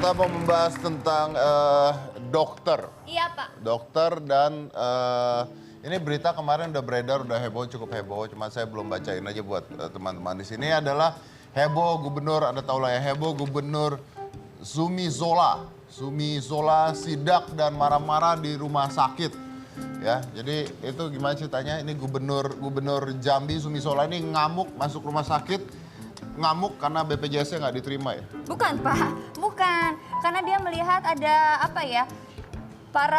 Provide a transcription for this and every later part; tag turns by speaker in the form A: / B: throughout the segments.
A: Kita mau membahas tentang dokter.
B: Iya, Pak.
A: Dokter dan ini berita kemarin udah beredar, udah heboh, cukup heboh. Cuma saya belum bacain aja buat teman-teman di sini. Adalah heboh gubernur, Anda tahu lah ya, heboh gubernur Zumi Zola. Zumi Zola sidak dan marah-marah di rumah sakit. Ya, jadi itu gimana ceritanya? Ini gubernur Jambi Zumi Zola ini ngamuk masuk rumah sakit. Ngamuk karena BPJS-nya nggak diterima ya?
B: Bukan, Pak. Bukan. Karena dia melihat ada apa ya,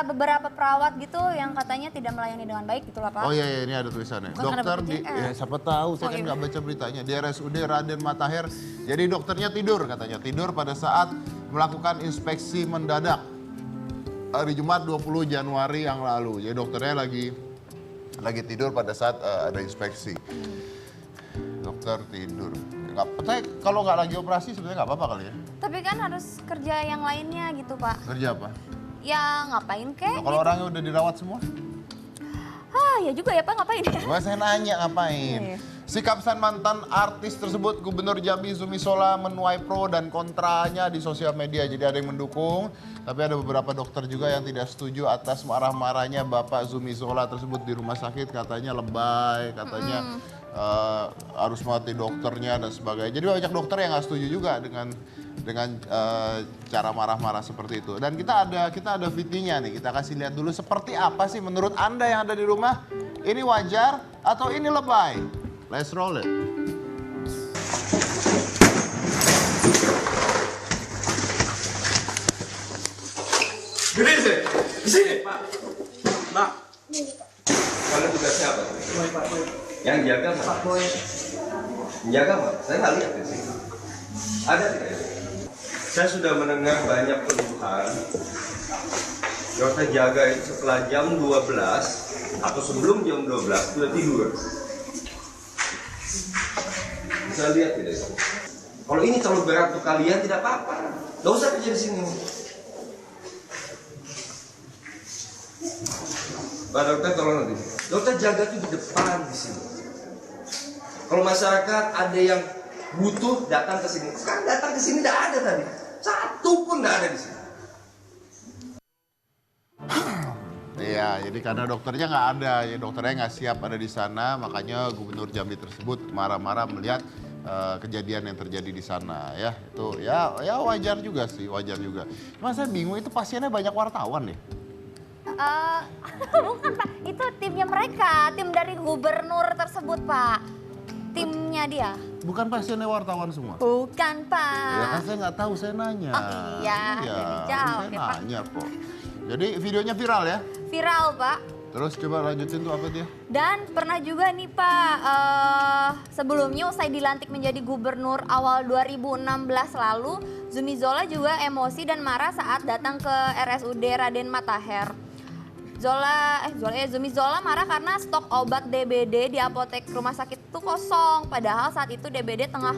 B: beberapa perawat gitu yang katanya tidak melayani dengan baik gitu lah, Pak.
A: Oh iya, ini ada tulisannya.
B: Bukan
A: Dokter di, ya siapa tahu, saya kan nggak baca beritanya. Di RSUD Raden Matahir, jadi dokternya tidur katanya. Tidur pada saat melakukan inspeksi mendadak. Hari Jumat 20 Januari yang lalu. Jadi dokternya lagi tidur pada saat ada inspeksi. Dokter tidur. Kalau nggak lagi operasi sebenarnya nggak apa-apa kali ya?
B: Tapi kan harus kerja yang lainnya gitu, Pak.
A: Kerja apa?
B: Ya ngapain kek?
A: Nah, kalau orangnya udah dirawat semua?
B: Ya juga ya, Pak, ngapain ya?
A: Gua saya nanya ngapain.
B: Iya.
A: Sikap sang mantan artis tersebut, Gubernur Jambi Zumi Zola menuai pro dan kontranya di sosial media. Jadi ada yang mendukung, tapi ada beberapa dokter juga yang tidak setuju atas marah-marahnya Bapak Zumi Zola tersebut di rumah sakit. Katanya lebay, katanya harus mati dokternya dan sebagainya. Jadi banyak dokter yang nggak setuju juga dengan cara marah-marah seperti itu. Dan kita ada videonya nih, kita kasih lihat dulu seperti apa sih menurut Anda yang ada di rumah. Ini wajar atau ini lebay? Let's roll it.
C: Gede sih, di sini Pak. Mak. Kalian tugasnya apa? Pak Boy. Yang jaga Pak. Pak Boy. Menjaga Pak? Saya nggak lihat di sini. Ada tidak? Saya sudah mendengar banyak keluhan. Dokter jaga itu setelah jam 12 atau sebelum jam 12 sudah tidur. Bisa lihat tidak? Kalau ini terlalu berat untuk kalian tidak apa-apa. Nggak usah kerja di sini. Pak dokter tolong nanti. Dokter jaga itu di depan di sini. Kalau masyarakat ada yang butuh datang ke sini. Sekarang datang ke sini tidak ada tadi. Satu pun tidak ada di sini.
A: Iya, jadi karena dokternya nggak ada, ya dokternya nggak siap ada di sana, makanya Gubernur Jambi tersebut marah-marah melihat kejadian yang terjadi di sana, ya itu ya wajar juga sih, wajar juga. Cuma saya bingung itu pasiennya banyak wartawan nih.
B: Bukan, Pak. Itu timnya mereka, tim dari gubernur tersebut, Pak. Timnya dia.
A: Bukan pasiennya wartawan semua?
B: Bukan, Pak.
A: Ya kan saya nggak tahu, saya nanya.
B: Oh iya, jadi jawab
A: saya
B: ya, Pak.
A: nanya kok. Jadi videonya viral ya?
B: Viral, Pak.
A: Terus coba lanjutin tuh apa dia?
B: Dan pernah juga nih, Pak, sebelumnya usai dilantik menjadi gubernur awal 2016 lalu, Zumi Zola juga emosi dan marah saat datang ke RSUD Raden Matahir. Zumi Zola marah karena stok obat DBD di apotek rumah sakit itu kosong. Padahal saat itu DBD tengah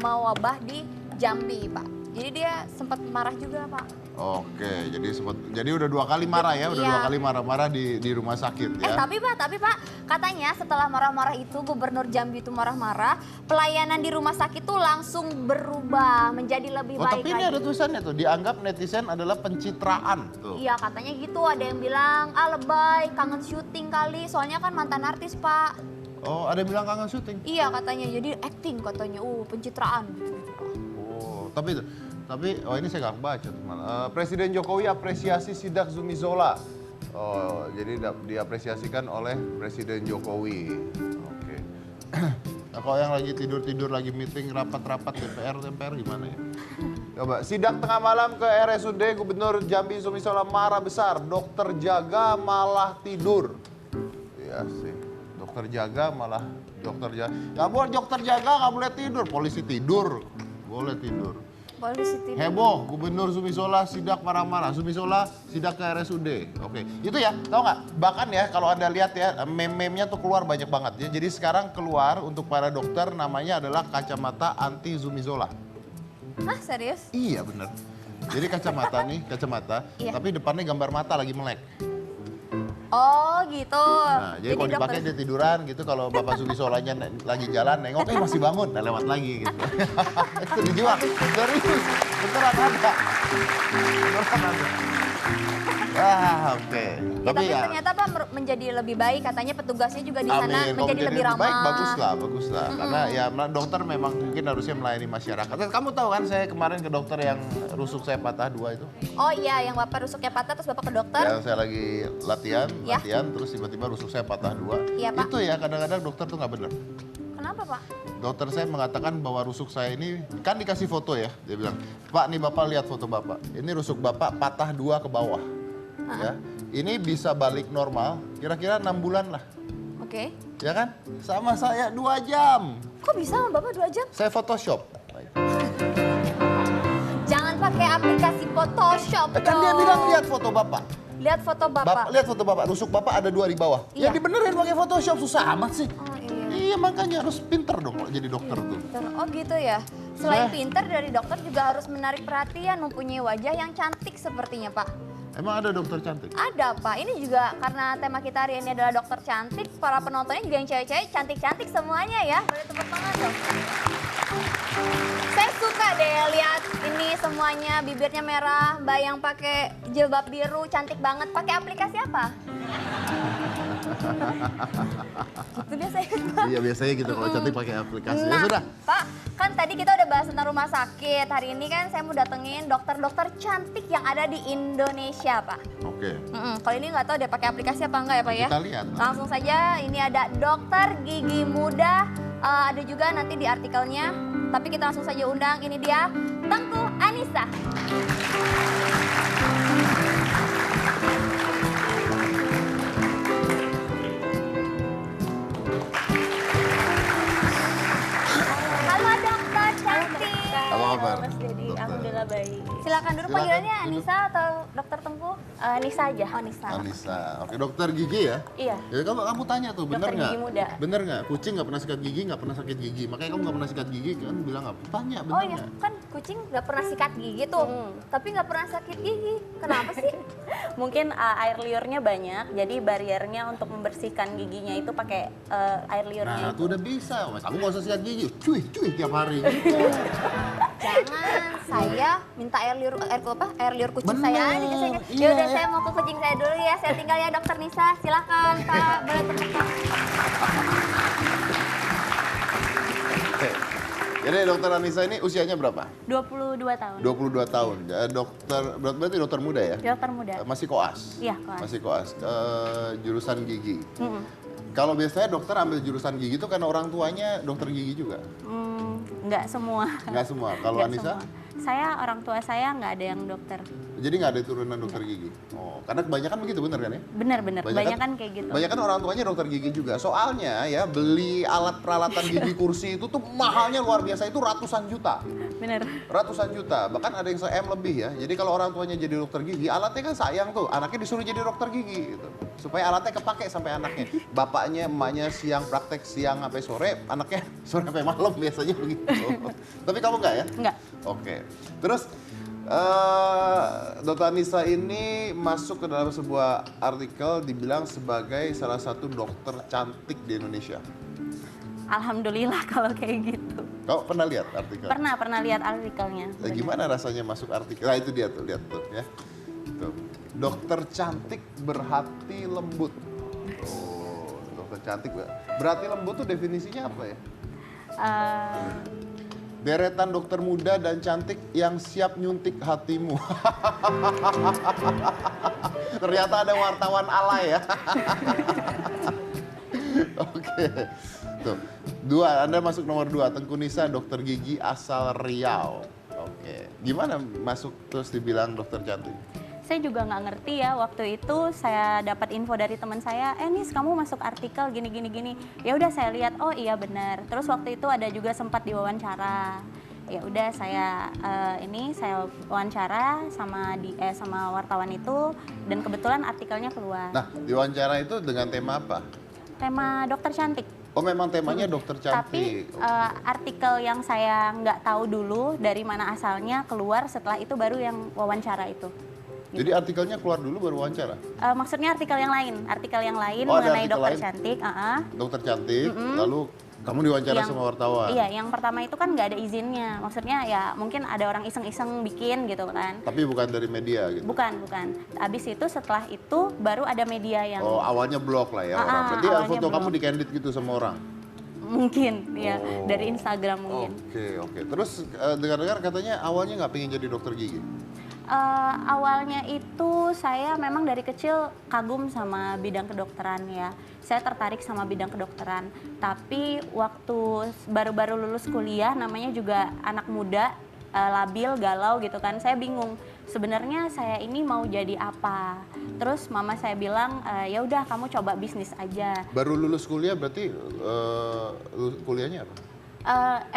B: mewabah di Jambi, Pak. Jadi dia sempat marah juga, Pak.
A: Oke, jadi udah 2 kali marah ya, udah 2 kali marah-marah di rumah sakit ya.
B: Tapi Pak, katanya setelah marah-marah itu Gubernur Jambi itu marah-marah, pelayanan di rumah sakit tuh langsung berubah menjadi lebih baik
A: Tapi ini ada tulisannya tuh, dianggap netizen adalah pencitraan tuh.
B: Iya, katanya gitu. Ada yang bilang, lebay, kangen syuting kali. Soalnya kan mantan artis, Pak.
A: Oh, ada yang bilang kangen syuting?
B: Iya, katanya. Jadi acting katanya. Pencitraan gitu.
A: Oh, tapi ini saya nggak baca teman. Presiden Jokowi apresiasi sidak Zumi Zola. Oh, jadi diapresiasikan oleh Presiden Jokowi. Oke. Nah, kalau yang lagi tidur-tidur, lagi meeting, rapat-rapat DPR gimana ya? Coba, sidak tengah malam ke RSUD Gubernur Jambi Zumi Zola marah besar. Dokter jaga malah tidur. Iya sih, dokter jaga. Ya boleh dokter jaga nggak boleh tidur, polisi tidur. Boleh tidur.
B: Polisi tidur.
A: Heboh, Gubernur Zumi Zola sidak marah-marah. Zumi Zola sidak ke RSUD. Oke, itu ya, tahu nggak? Bahkan ya kalau Anda lihat ya, meme-memenya tuh keluar banyak banget ya. Jadi sekarang keluar untuk para dokter namanya adalah kacamata anti Zumi Zola.
B: Hah, serius?
A: Iya bener. Jadi kacamata nih,
B: Iya.
A: tapi depannya gambar mata lagi melek.
B: Oh gitu.
A: Nah, jadi kalau dipakai dia tiduran gitu, kalau Bapak Zumisolanya lagi jalan nengok, masih bangun, nah lewat lagi gitu. Itu dijual, serius, beneran ada. Beneran ada. Ah, oke.
B: Tapi
A: ya,
B: ternyata Pak menjadi lebih baik, katanya petugasnya juga di sana
A: amin, kalau
B: menjadi lebih ramah.
A: baik, bagus lah. Karena ya dokter memang mungkin harusnya melayani masyarakat. Kamu tahu kan saya kemarin ke dokter yang rusuk saya patah 2 itu?
B: Oh iya, yang Bapak rusuknya patah terus Bapak ke dokter.
A: Ya, saya lagi latihan,
B: Ya.
A: terus tiba-tiba rusuk saya patah 2.
B: Iya, Pak.
A: Itu ya kadang-kadang dokter tuh nggak benar.
B: Kenapa Pak?
A: Dokter saya mengatakan bahwa rusuk saya ini, kan dikasih foto ya, dia bilang, Pak nih Bapak lihat foto Bapak, ini rusuk Bapak patah 2 ke bawah. Ya, ini bisa balik normal, kira-kira 6 bulan lah.
B: Oke.
A: Ya kan? Sama saya 2 jam.
B: Kok bisa sama Bapak 2 jam?
A: Saya Photoshop.
B: Jangan pakai aplikasi Photoshop dong.
A: Kan dia bilang lihat foto Bapak.
B: Lihat foto Bapak.
A: Lihat foto Bapak, rusuk Bapak ada 2 di bawah.
B: Iya.
A: Ya dibenerin pakai Photoshop, susah amat sih.
B: Oh iya.
A: Iya, makanya harus pinter dong kalau jadi dokter tuh.
B: Oh gitu ya. Selain
A: Saya-
B: pinter, dari dokter juga harus menarik perhatian, mempunyai wajah yang cantik sepertinya Pak.
A: Emang ada dokter cantik?
B: Ada Pak, ini juga karena tema kita hari ini adalah dokter cantik, para penontonnya juga yang cewek-cewek cantik-cantik semuanya ya. Boleh tepuk tangan dong. Saya suka deh lihat ini semuanya, bibirnya merah, Mbak yang pakai jilbab biru cantik banget. Pakai aplikasi apa? Gitu biasanya.
A: Iya, biasanya gitu kalau cantik pakai aplikasi. Ya
B: Nah,
A: sudah.
B: Pak, kan tadi kita udah bahas tentang rumah sakit. Hari ini kan saya mau datengin dokter-dokter cantik yang ada di Indonesia, Pak.
A: Oke.
B: Kalau ini nggak tahu dia pakai aplikasi apa enggak ya, Pak ya?
A: Kita lihat.
B: Langsung saja, ini ada dokter gigi muda. Ada juga nanti di artikelnya. Tapi kita langsung saja undang, ini dia Tengku Anissa. Halo dokter cantik.
A: Apa kabar?
D: Mas Dedi,
A: Dokter.
D: alhamdulillah baik.
B: Silakan duduk,
A: Silakan,
B: panggilannya
A: duduk.
B: Anissa atau dokter Tengku?
D: Nisa aja.
B: Oh, Anissa.
A: Anissa. Oke, dokter gigi ya?
D: Iya.
A: Ya kamu tanya tuh, bener
D: Dokter
A: nggak?
D: gigi muda.
A: Bener nggak? Kucing nggak pernah sikat gigi, nggak pernah sakit gigi. Makanya kamu nggak pernah sikat gigi kan bilang apa? Tanya bener
B: Oh iya,
A: nggak?
B: kan kucing nggak pernah sikat gigi tuh, tapi nggak pernah sakit gigi. Kenapa sih?
D: Mungkin air liurnya banyak, jadi bariernya untuk membersihkan giginya itu pakai air liurnya
A: Nah,
D: itu.
A: tuh udah bisa. Mas, aku nggak usah sikat gigi. Cuy tiap hari.
B: Jangan, saya minta air liur kucing
A: Bener,
B: saya aja biasanya.
A: iya,
B: Yaudah,
A: ya.
B: saya mau ke kucing saya dulu ya. Saya tinggal ya dokter Nisa. Silakan Pak, boleh terbuka.
A: Oke. Jadi dokter Anissa ini usianya berapa?
D: 22 tahun.
A: 22 tahun. Ya, berarti dokter muda ya?
D: Dokter muda.
A: Masih koas?
D: Iya, koas.
A: Masih koas. Jurusan gigi. Kalau biasanya dokter ambil jurusan gigi itu karena orang tuanya dokter gigi juga?
D: Nggak semua.
A: Nggak semua. Kalau
D: Nggak
A: Anissa?
D: semua. Saya, orang tua saya nggak ada yang dokter.
A: Jadi nggak ada turunan dokter gigi? Oh, karena kebanyakan begitu bener kan ya?
D: Bener-bener, kebanyakan kayak gitu.
A: Banyakan orang tuanya dokter gigi juga. Soalnya ya beli alat peralatan gigi kursi itu tuh mahalnya luar biasa, itu ratusan juta.
D: Bener.
A: Ratusan juta, bahkan ada yang se-M lebih ya. Jadi kalau orang tuanya jadi dokter gigi, alatnya kan sayang tuh, anaknya disuruh jadi dokter gigi gitu. Supaya alatnya kepake sampai anaknya. Bapaknya, emaknya siang praktek siang sampai sore, anaknya sore sampai malam biasanya begitu. Tapi kamu nggak ya?
D: Nggak.
A: Oke. Terus Dr. Anissa ini masuk ke dalam sebuah artikel dibilang sebagai salah satu dokter cantik di Indonesia.
D: Alhamdulillah kalau kayak gitu.
A: Kau pernah lihat artikel?
D: Pernah lihat artikelnya.
A: Gimana rasanya masuk artikel? Nah itu dia tuh, lihat tuh ya. Tuh. Dokter cantik berhati lembut. Oh, dokter cantik berhati lembut tuh definisinya apa ya? Deretan dokter muda dan cantik yang siap nyuntik hatimu. Ternyata ada wartawan alay ya. Oke. Tuh. Anda masuk nomor 2, Tengku Nisa, dokter gigi asal Riau. Oke. Gimana masuk terus dibilang dokter cantik?
D: Saya juga nggak ngerti ya, waktu itu saya dapat info dari teman saya, Nis kamu masuk artikel gini. Ya udah saya lihat, oh iya benar. Terus waktu itu ada juga sempat diwawancara. Ya udah saya saya wawancara sama wartawan itu, dan kebetulan artikelnya keluar.
A: Nah, diwawancara itu dengan tema apa?
D: Tema dokter cantik.
A: Oh, memang temanya dokter
D: Tapi
A: cantik.
D: artikel yang saya nggak tahu dulu dari mana asalnya keluar, setelah itu baru yang wawancara itu.
A: Jadi artikelnya keluar dulu baru wawancara?
D: Maksudnya artikel yang lain
A: Oh, ada
D: mengenai
A: artikel
D: dokter
A: lain?
D: cantik.
A: Dokter cantik, lalu kamu diwawancara sama wartawan?
D: Iya, yang pertama itu kan nggak ada izinnya. Maksudnya ya mungkin ada orang iseng-iseng bikin gitu kan.
A: Tapi bukan dari media gitu?
D: Bukan. Abis itu setelah itu baru ada media yang
A: Oh, awalnya blog lah ya orang. Berarti
D: awalnya
A: foto
D: blog.
A: kamu di-candid gitu sama orang?
D: mungkin ya
A: Oh.
D: dari Instagram mungkin.
A: Oke. Terus dengar-dengar katanya awalnya nggak pengen jadi dokter gigi?
D: Awalnya itu saya memang dari kecil kagum sama bidang kedokteran ya. Saya tertarik sama bidang kedokteran. Tapi waktu baru-baru lulus kuliah, namanya juga anak muda, labil, galau gitu kan. Saya bingung. Sebenarnya saya ini mau jadi apa? Terus mama saya bilang, ya udah kamu coba bisnis aja.
A: Baru lulus kuliah berarti kuliahnya apa?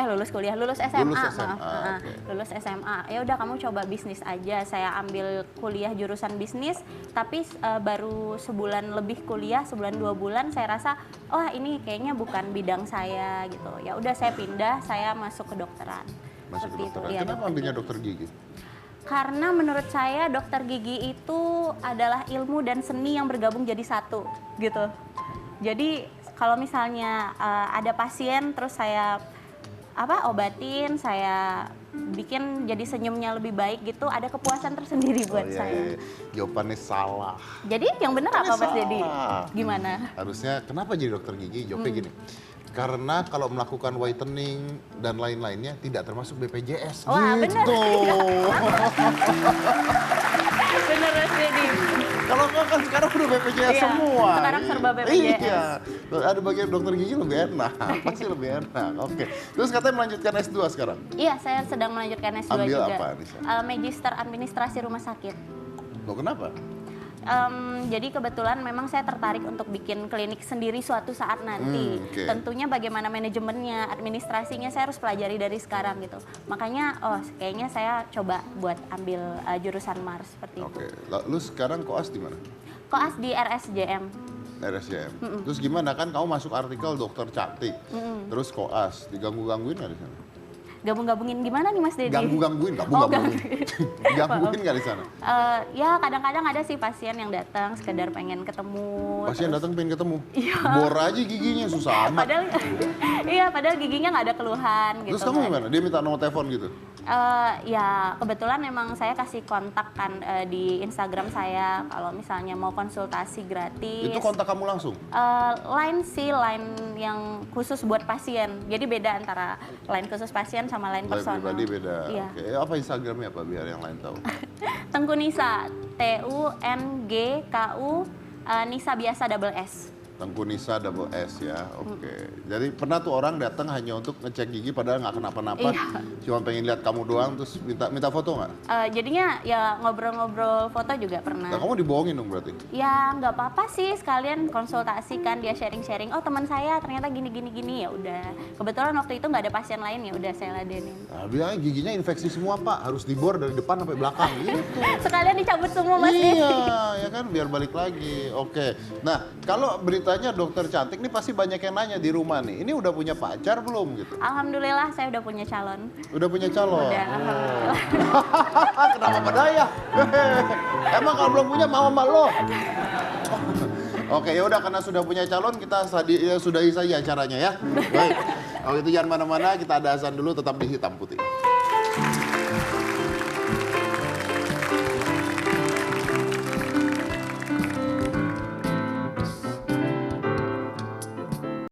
D: Lulus kuliah, lulus SMA,
A: Lulus SMA,
D: maaf.
A: oke.
D: Lulus SMA. Ya udah kamu coba bisnis aja. Saya ambil kuliah jurusan bisnis, tapi baru sebulan lebih kuliah, sebulan 2 bulan saya rasa, oh ini kayaknya bukan bidang saya gitu. Ya udah saya pindah, saya masuk kedokteran.
A: Masuk
D: Seperti
A: kedokteran.
D: Iya,
A: Kenapa ambilnya dokter gigi?
D: karena menurut saya dokter gigi itu adalah ilmu dan seni yang bergabung jadi satu gitu. Jadi kalau misalnya ada pasien terus saya obatin, saya bikin jadi senyumnya lebih baik gitu, ada kepuasan tersendiri buat saya.
A: Jawabannya salah.
D: Jadi yang benar apa Mas Dedi?
A: Salah.
D: Gimana?
A: Harusnya kenapa jadi dokter gigi? Jawabnya gini. Karena kalau melakukan whitening dan lain-lainnya tidak termasuk BPJS.
D: Wah,
A: gitu.
D: Bener Mas Dedi.
A: Kalau enggak kan sekarang udah BPJS
D: Iya,
A: semua.
D: sekarang serba BPJS.
A: Iya. Ada bagian dokter gigi lebih enak. Pasti lebih enak. Oke. Terus katanya melanjutkan S2 sekarang.
D: Iya, saya sedang melanjutkan S2
A: Ambil
D: juga.
A: apa, Anissa?
D: Magister Administrasi Rumah Sakit.
A: Loh, kenapa?
D: Jadi kebetulan memang saya tertarik untuk bikin klinik sendiri suatu saat nanti.
A: Oke.
D: Tentunya bagaimana manajemennya, administrasinya saya harus pelajari dari sekarang gitu. Makanya, kayaknya saya coba buat ambil jurusan MARS seperti
A: Oke.
D: itu.
A: Lu sekarang koas di mana?
D: Koas di RSJM.
A: RSJM. Terus gimana kan kamu masuk artikel dokter cantik. Terus koas, diganggu-gangguin nggak di sana?
D: Gabung-gabungin gimana nih Mas Dedi?
A: Gangguin. Gangguin nggak di sana?
D: Ya kadang-kadang ada sih pasien yang datang sekedar pengen ketemu.
A: Pasien
D: terus-
A: datang pengen ketemu. Bor aja giginya susah amat.
D: Padahal, padahal giginya nggak ada keluhan gitu.
A: Terus kamu
D: kan.
A: gimana? Dia minta nomor telepon gitu?
D: Ya kebetulan memang saya kasih kontak kan di Instagram saya kalau misalnya mau konsultasi gratis.
A: Itu kontak kamu langsung?
D: Line yang khusus buat pasien. Jadi beda antara line khusus pasien sama line
A: Line
D: personal.
A: pribadi beda.
D: Iya.
A: Oke. Apa Instagramnya apa biar yang lain tahu?
D: Tengku Nisa, TUNGKU, Nisa biasa double S.
A: Tengku Nisa double S ya. Oke. Jadi pernah tuh orang datang hanya untuk ngecek gigi padahal nggak kenapa-napa.
D: Iya.
A: Cuma pengen lihat kamu doang terus minta foto nggak?
D: Jadinya ya ngobrol-ngobrol foto juga pernah.
A: Nah, kamu dibohongin dong berarti?
D: Ya nggak apa-apa sih, sekalian konsultasikan, dia sharing-sharing. Oh teman saya ternyata gini ya udah. Kebetulan waktu itu nggak ada pasien lain, ya udah saya ladenin.
A: Nah, bilangnya giginya infeksi semua pak, harus dibor dari depan sampai belakang gitu.
D: Sekalian dicabut semua Mas Dedi.
A: Iya, ya kan biar balik lagi. Oke. Nah, kalau beritanya dokter cantik nih pasti banyak yang nanya di rumah nih. Ini udah punya pacar belum gitu?
D: Alhamdulillah saya udah punya calon.
A: Udah punya calon?
D: Udah,
A: Oh.
D: alhamdulillah.
A: Kenapa berdaya? Emang kalau belum punya mau sama lo? Oke, ya udah karena sudah punya calon kita sudahi saja acaranya ya. Baik. Kalau itu jangan mana-mana, kita ada azan dulu tetap di Hitam Putih.